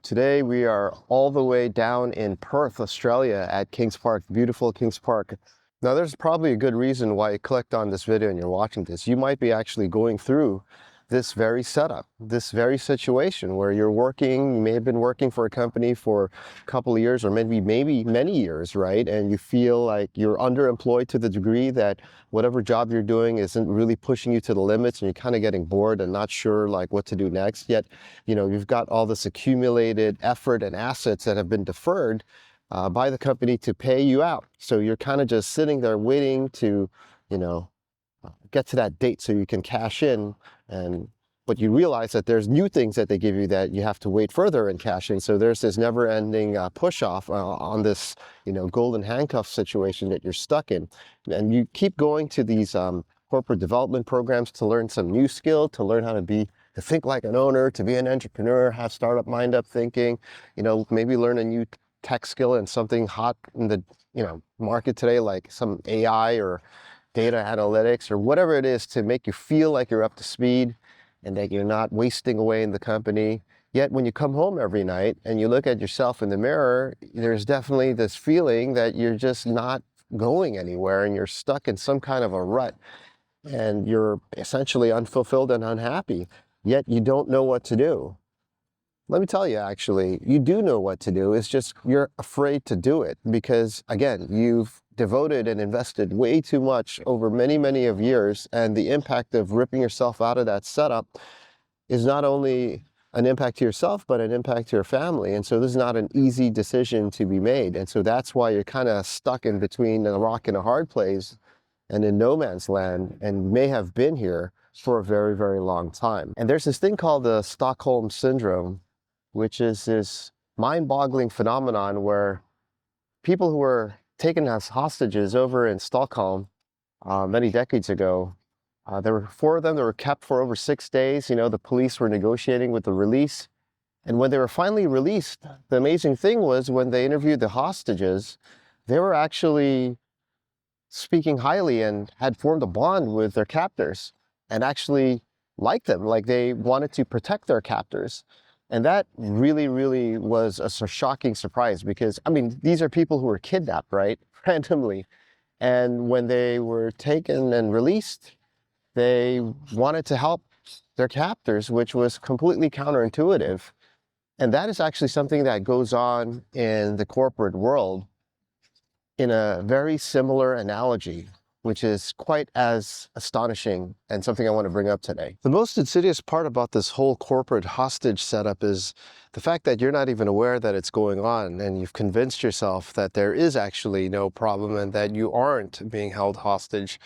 Today we are all the way down in Perth, Australia at Kings Park, beautiful Kings Park. Now there's probably a good reason why you clicked on this video and you're watching this. You might be actually going through this very setup, this very situation where you're working, you may have been working for a company for a couple of years or maybe many years, right? And you feel like you're underemployed to the degree that whatever job you're doing isn't really pushing you to the limits and you're kind of getting bored and not sure like what to do next. Yet, you've got all this accumulated effort and assets that have been deferred by the company to pay you out. So you're kind of just sitting there waiting to, get to that date so you can cash in. But you realize that there's new things that they give you that you have to wait further and cash in. So there's this never-ending push-off on this, golden handcuff situation that you're stuck in. And you keep going to these corporate development programs to learn some new skill, to learn how to think like an owner, to be an entrepreneur, have startup mind-up thinking, maybe learn a new tech skill and something hot in the, market today, like some AI or data analytics or whatever it is to make you feel like you're up to speed and that you're not wasting away in the company. Yet when you come home every night and you look at yourself in the mirror, there's definitely this feeling that you're just not going anywhere and you're stuck in some kind of a rut and you're essentially unfulfilled and unhappy, yet you don't know what to do. Let me tell you, actually, you do know what to do. It's just you're afraid to do it because, again, you've devoted and invested way too much over many, many of years, and the impact of ripping yourself out of that setup is not only an impact to yourself, but an impact to your family. And so this is not an easy decision to be made. And so that's why you're kind of stuck in between a rock and a hard place and in no man's land, and may have been here for a very, very long time. And there's this thing called the Stockholm Syndrome, which is this mind-boggling phenomenon where people who were taken as hostages over in Stockholm many decades ago, there were 4 of them that were kept for over 6 days. The police were negotiating with the release. And when they were finally released, the amazing thing was when they interviewed the hostages, they were actually speaking highly and had formed a bond with their captors and actually liked them, like they wanted to protect their captors. And that really, really was a shocking surprise because, these are people who were kidnapped, right? Randomly. And when they were taken and released, they wanted to help their captors, which was completely counterintuitive. And that is actually something that goes on in the corporate world in a very similar analogy, which is quite as astonishing and something I want to bring up today. The most insidious part about this whole corporate hostage setup is the fact that you're not even aware that it's going on and you've convinced yourself that there is actually no problem and that you aren't being held hostage.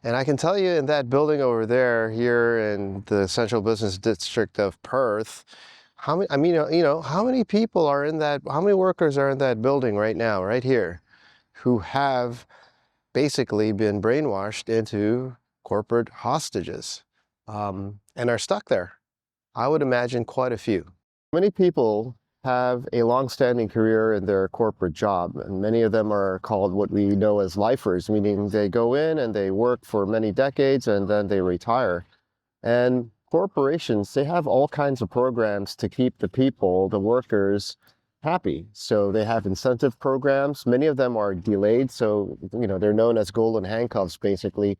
And I can tell you in that building over there, here in the central business district of Perth, how many people are in that, how many workers are in that building right now, right here, who have basically been brainwashed into corporate hostages and are stuck there? I would imagine quite a few. Many people have a long-standing career in their corporate job, and many of them are called what we know as lifers, meaning they go in and they work for many decades and then they retire. And corporations, they have all kinds of programs to keep the people, the workers, happy. So they have incentive programs. Many of them are delayed. So, they're known as golden handcuffs, basically.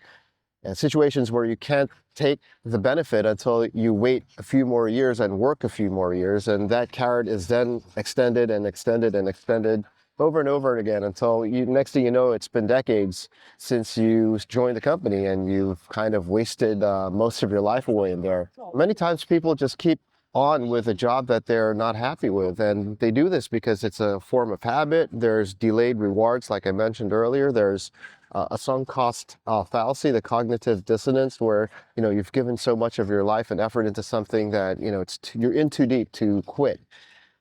Situations where you can't take the benefit until you wait a few more years and work a few more years. And that carrot is then extended and extended and extended over and over again until next thing you know, it's been decades since you joined the company and you've kind of wasted most of your life away in there. Many times people just keep on with a job that they're not happy with. And they do this because it's a form of habit. There's delayed rewards, like I mentioned earlier. There's a sunk cost fallacy, the cognitive dissonance, where you've given so much of your life and effort into something that you're in too deep to quit.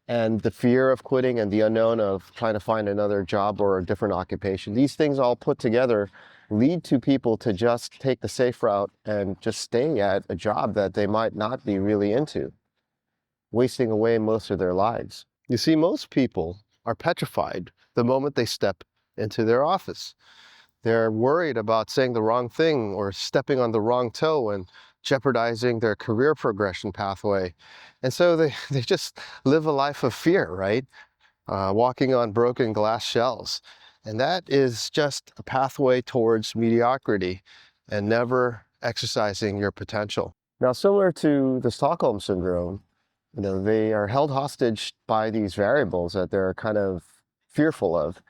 And the fear of quitting and the unknown of trying to find another job or a different occupation, these things all put together lead to people to just take the safe route and just stay at a job that they might not be really into, wasting away most of their lives. You see, most people are petrified the moment they step into their office. They're worried about saying the wrong thing or stepping on the wrong toe and jeopardizing their career progression pathway. And so they just live a life of fear, right? Walking on broken glass shells. And that is just a pathway towards mediocrity and never exercising your potential. Now, similar to the Stockholm Syndrome, they are held hostage by these variables that they're kind of fearful of.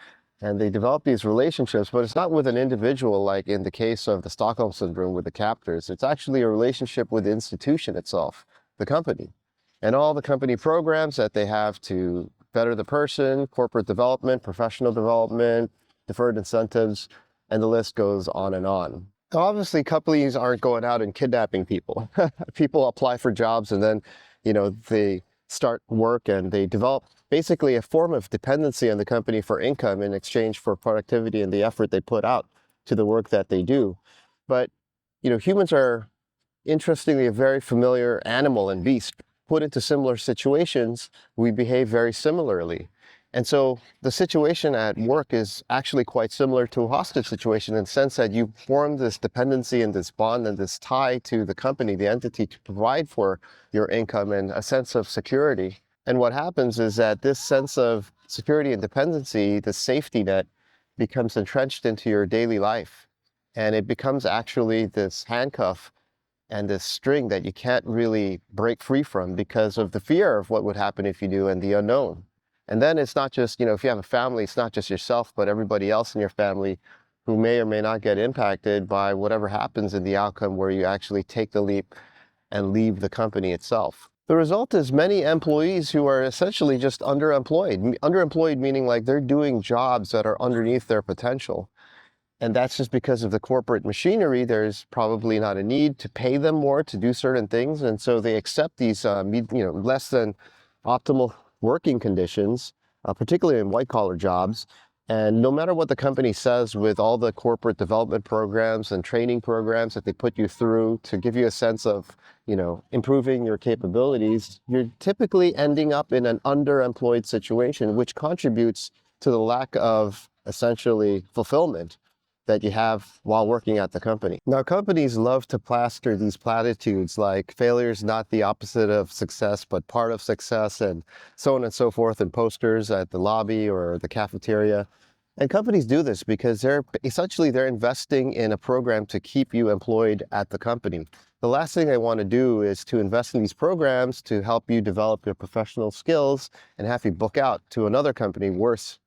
And they develop these relationships, but it's not with an individual like in the case of the Stockholm Syndrome with the captors. It's actually a relationship with the institution itself, the company, and all the company programs that they have to better the person, corporate development, professional development, deferred incentives, and the list goes on and on. Now, obviously, companies aren't going out and kidnapping people. People apply for jobs and then, they start work and they develop basically a form of dependency on the company for income in exchange for productivity and the effort they put out to the work that they do. But, humans are, interestingly, a very familiar animal and beast. Put into similar situations, we behave very similarly. And so the situation at work is actually quite similar to a hostage situation in the sense that you form this dependency and this bond and this tie to the company, the entity, to provide for your income and a sense of security. And what happens is that this sense of security and dependency, the safety net, becomes entrenched into your daily life. And it becomes actually this handcuff and this string that you can't really break free from because of the fear of what would happen if you do and the unknown. And then it's not just, if you have a family, it's not just yourself, but everybody else in your family who may or may not get impacted by whatever happens in the outcome where you actually take the leap and leave the company itself. The result is many employees who are essentially just underemployed. Underemployed meaning like they're doing jobs that are underneath their potential. And that's just because of the corporate machinery. There's probably not a need to pay them more to do certain things. And so they accept these less than optimal working conditions, particularly in white-collar jobs. And no matter what the company says with all the corporate development programs and training programs that they put you through to give you a sense of, improving your capabilities, you're typically ending up in an underemployed situation, which contributes to the lack of essentially fulfillment that you have while working at the company. Now, companies love to plaster these platitudes like failure is not the opposite of success, but part of success, and so on and so forth, in posters at the lobby or the cafeteria. And companies do this because they're investing in a program to keep you employed at the company. The last thing they want to do is to invest in these programs to help you develop your professional skills and have you book out to another company, worse,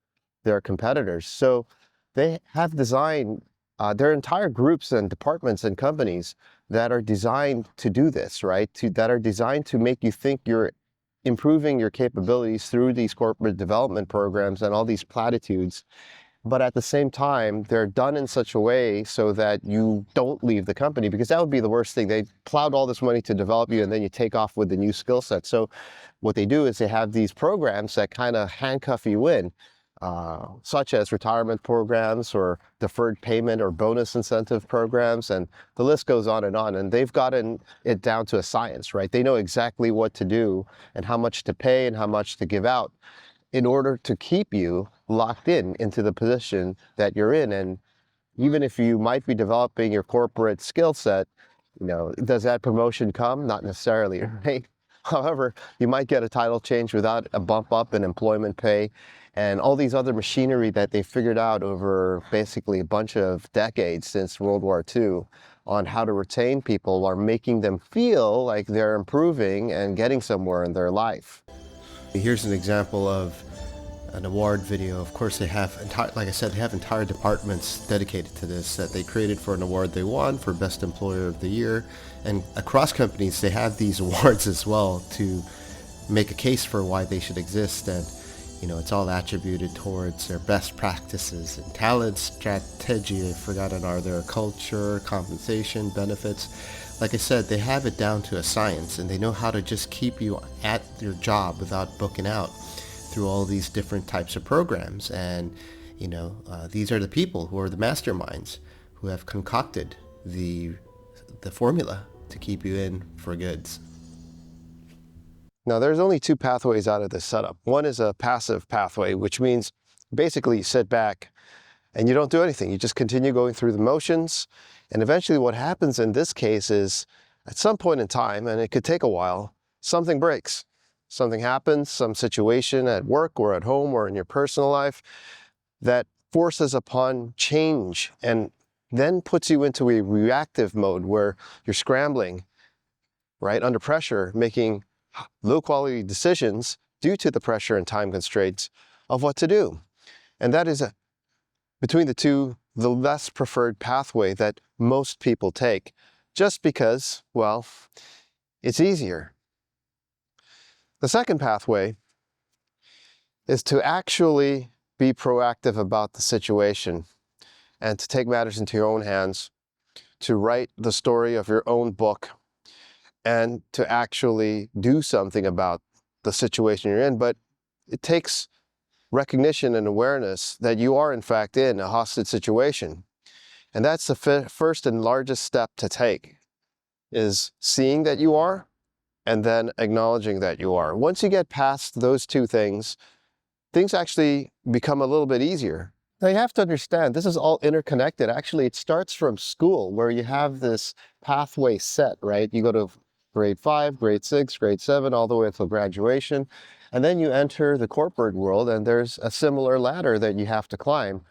their competitors. So they have designed their entire groups and departments and companies that are designed to do this, right? That are designed to make you think you're improving your capabilities through these corporate development programs and all these platitudes. But at the same time, they're done in such a way so that you don't leave the company, because that would be the worst thing. They plowed all this money to develop you and then you take off with the new skill set. So what they do is they have these programs that kind of handcuff you in. Such as retirement programs or deferred payment or bonus incentive programs, and the list goes on. And they've gotten it down to a science, right? They know exactly what to do and how much to pay and how much to give out in order to keep you locked into the position that you're in. And even if you might be developing your corporate skill set, does that promotion come? Not necessarily, right? However, you might get a title change without a bump up in employment pay and all these other machinery that they figured out over basically a bunch of decades since World War II on how to retain people are making them feel like they're improving and getting somewhere in their life. Here's an example of an award video. Of course, they have entire departments dedicated to this that they created for an award they won for Best Employer of the Year. And across companies, they have these awards as well to make a case for why they should exist. And, it's all attributed towards their best practices and talent, strategy, I've forgotten, are their culture, compensation, benefits. Like I said, they have it down to a science, and they know how to just keep you at your job without booking out through all these different types of programs. And, these are the people who are the masterminds who have concocted the formula to keep you in for goods. Now, there's only two pathways out of this setup. One is a passive pathway, which means basically you sit back and you don't do anything. You just continue going through the motions. And eventually what happens in this case is At some point in time, and it could take a while, something breaks. Something happens, some situation at work or at home or in your personal life that forces upon change and then puts you into a reactive mode where you're scrambling, right, under pressure, making low quality decisions due to the pressure and time constraints of what to do. And that is, between the two, the less preferred pathway that most people take, just because, well, it's easier. The second pathway is to actually be proactive about the situation and to take matters into your own hands, to write the story of your own book, and to actually do something about the situation you're in. But it takes recognition and awareness that you are in fact in a hostage situation. And that's the first and largest step to take, is seeing that you are and then acknowledging that you are. Once you get past those two things, things actually become a little bit easier. Now you have to understand, this is all interconnected. Actually, it starts from school where you have this pathway set, right? You go to grade 5, grade 6, grade 7, all the way until graduation. And then you enter the corporate world and there's a similar ladder that you have to climb,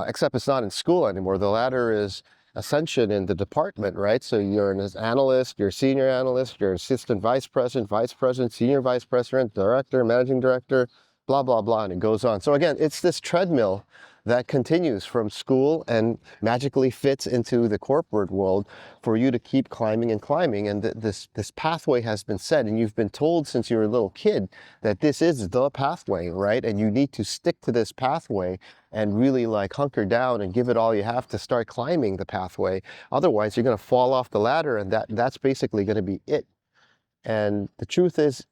except it's not in school anymore. The ladder is ascension in the department, right? So you're an analyst, you're a senior analyst, you're assistant vice president, senior vice president, director, managing director, blah, blah, blah, and it goes on. So again, it's this treadmill that continues from school and magically fits into the corporate world for you to keep climbing and climbing. And this pathway has been set, and you've been told since you were a little kid that this is the pathway, right? And you need to stick to this pathway and really like hunker down and give it all you have to start climbing the pathway. Otherwise, you're going to fall off the ladder, and that's basically going to be it. And the truth is,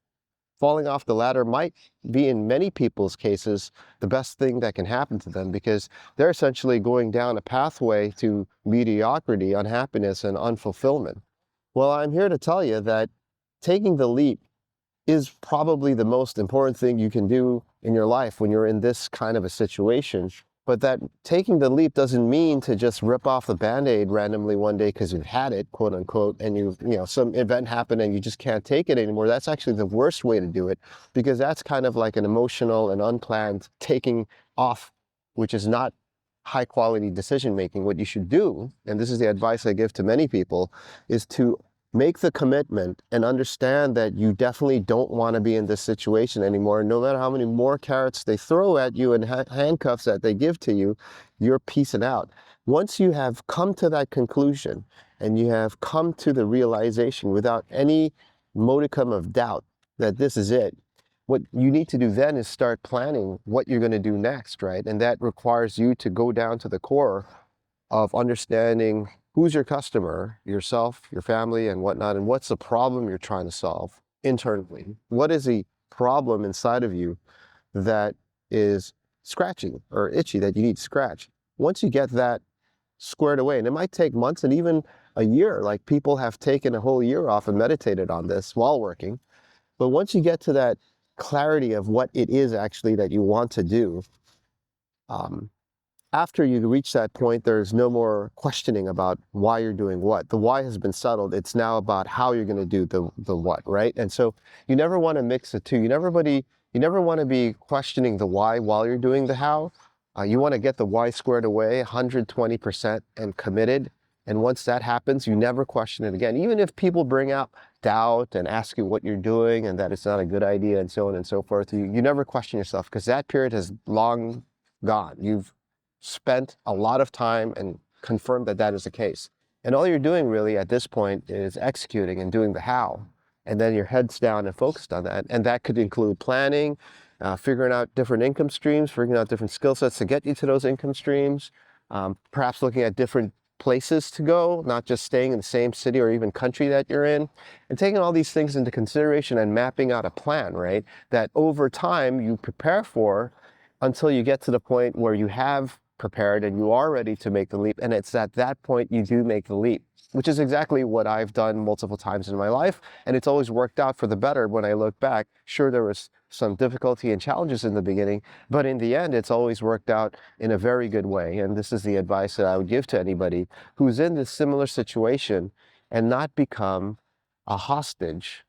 falling off the ladder might be, in many people's cases, the best thing that can happen to them, because they're essentially going down a pathway to mediocrity, unhappiness, and unfulfillment. Well, I'm here to tell you that taking the leap is probably the most important thing you can do in your life when you're in this kind of a situation. But that taking the leap doesn't mean to just rip off the Band-Aid randomly one day because you've had it, quote unquote, and some event happened and you just can't take it anymore. That's actually the worst way to do it, because that's kind of like an emotional and unplanned taking off, which is not high quality decision making. What you should do, and this is the advice I give to many people, is to make the commitment and understand that you definitely don't want to be in this situation anymore. No matter how many more carrots they throw at you and handcuffs that they give to you, you're peacing out. Once you have come to that conclusion and you have come to the realization without any modicum of doubt that this is it, what you need to do then is start planning what you're going to do next, right? And that requires you to go down to the core of understanding who's your customer, yourself, your family, and whatnot, and what's the problem you're trying to solve internally. What is the problem inside of you that is scratching or itchy that you need to scratch? Once you get that squared away, and it might take months and even a year, like people have taken a whole year off and meditated on this while working. But once you get to that clarity of what it is actually that you want to do, after you reach that point, there's no more questioning about why you're doing what. The why has been settled. It's now about how you're going to do the what, right? And so you never want to mix the two. You never want to be questioning the why while you're doing the how. You want to get the why squared away 120% and committed. And once that happens, you never question it again. Even if people bring out doubt and ask you what you're doing and that it's not a good idea and so on and so forth, you never question yourself, because that period has long gone. You've spent a lot of time and confirmed that that is the case. And all you're doing really at this point is executing and doing the how. And then your head's down and focused on that. And that could include planning, figuring out different income streams, figuring out different skill sets to get you to those income streams, perhaps looking at different places to go, not just staying in the same city or even country that you're in, and taking all these things into consideration and mapping out a plan, right? That over time you prepare for until you get to the point where you have prepared and you are ready to make the leap. And it's at that point you do make the leap, which is exactly what I've done multiple times in my life. And it's always worked out for the better when I look back. Sure, there was some difficulty and challenges in the beginning, but in the end, it's always worked out in a very good way. And this is the advice that I would give to anybody who's in this similar situation and not become a hostage,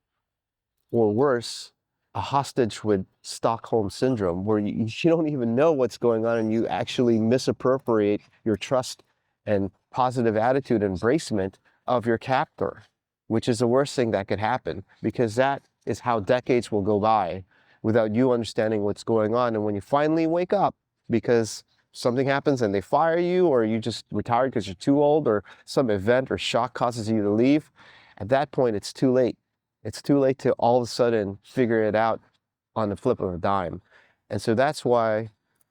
or worse, a hostage with Stockholm syndrome, where you don't even know what's going on and you actually misappropriate your trust and positive attitude embracement of your captor, which is the worst thing that could happen, because that is how decades will go by without you understanding what's going on. And when you finally wake up because something happens and they fire you, or you just retired because you're too old, or some event or shock causes you to leave, at that point it's too late. It's too late to all of a sudden figure it out on the flip of a dime. And so that's why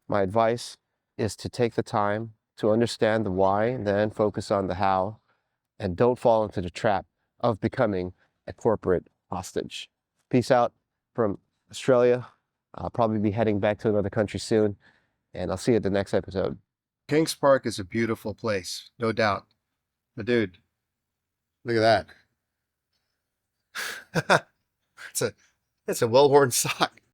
my advice is to take the time to understand the why, and then focus on the how, and don't fall into the trap of becoming a corporate hostage. Peace out from Australia. I'll probably be heading back to another country soon, and I'll see you at the next episode. Kings Park is a beautiful place, no doubt. But dude, look at that. It's a well-worn sock.